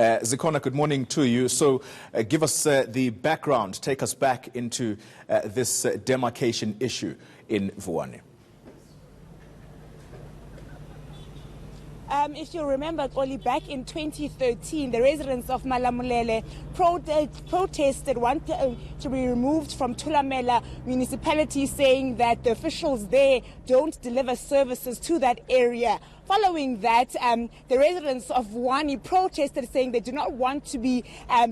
Zikhona, good morning to you. So give us the background, take us back into this demarcation issue in Vuwani. If you remember, only back in 2013, the residents of Malamulele protested, wanted to be removed from Thulamela municipality, saying that the officials there don't deliver services to that area. Following that, the residents of Vuwani protested, saying they do not want to be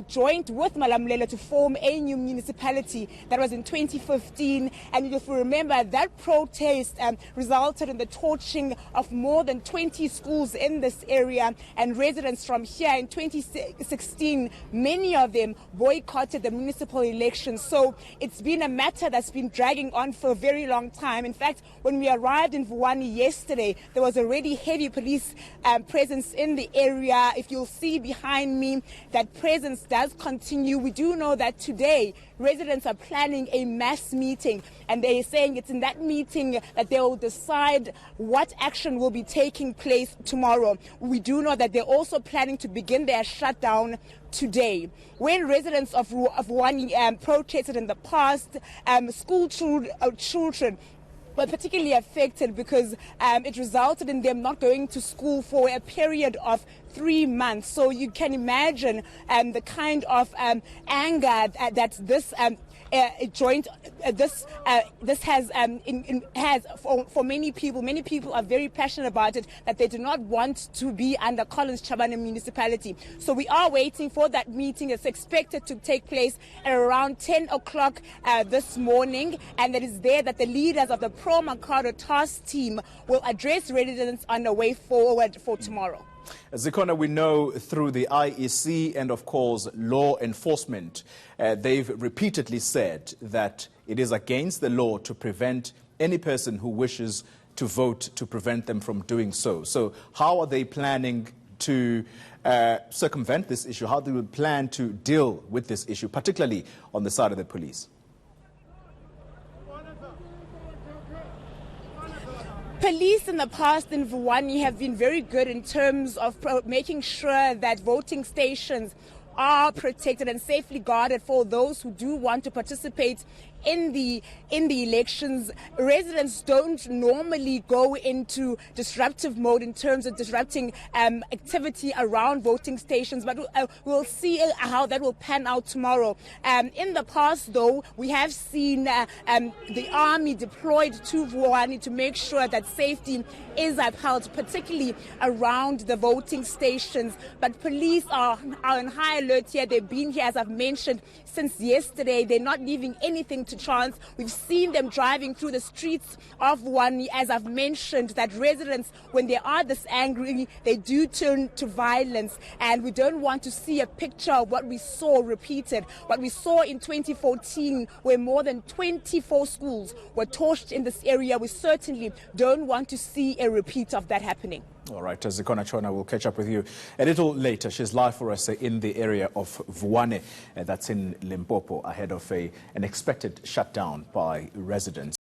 joined with Malamulele to form a new municipality. That was in 2015. And if you remember, that protest resulted in the torching of more than 20 schools in this area. And residents from here in 2016, many of them boycotted the municipal elections. So it's been a matter that's been dragging on for a very long time. In fact, when we arrived in Vuwani yesterday, there was already heavy police presence in the area. If you'll see behind me, that presence does continue. We do know that today residents are planning a mass meeting, and they're saying it's in that meeting that they will decide what action will be taking place tomorrow. We do know that they're also planning to begin their shutdown today. When residents of Vuwani protested in the past, school children were particularly affected because it resulted in them not going to school for a period of 3 months. So you can imagine the kind of anger that this this has for many people. Many people are very passionate about it, that they do not want to be under Collins Chabane municipality. So we are waiting for that meeting. It's expected to take place at around 10 o'clock this morning, and it is there that the leaders of the pro-Mercado task team will address residents on the way forward for tomorrow. Zikhona, we know through the IEC and, of course, law enforcement, they've repeatedly said that it is against the law to prevent any person who wishes to vote, to prevent them from doing so. So how are they planning to circumvent this issue? How do they plan to deal with this issue, particularly on the side of the police? Police in the past in Vuwani have been very good in terms of making sure that voting stations are protected and safely guarded for those who do want to participate in the elections. Residents don't normally go into disruptive mode in terms of disrupting activity around voting stations, but we'll see how that will pan out tomorrow. In the past, though, we have seen the army deployed to Vuwani to make sure that safety is upheld, particularly around the voting stations. But police are on high alert here. They've been here, as I've mentioned, since yesterday. They're not leaving anything to chance. We've seen them driving through the streets of Vuwani. As I've mentioned, that residents, when they are this angry, they do turn to violence, and we don't want to see a picture of what we saw repeated. What we saw in 2014, where more than 24 schools were torched in this area, we certainly don't want to see a repeat of that happening. All right, Zikhona Chona, we'll catch up with you a little later. She's live for us in the area of Vuwani, that's in Limpopo, ahead of an expected shutdown by residents.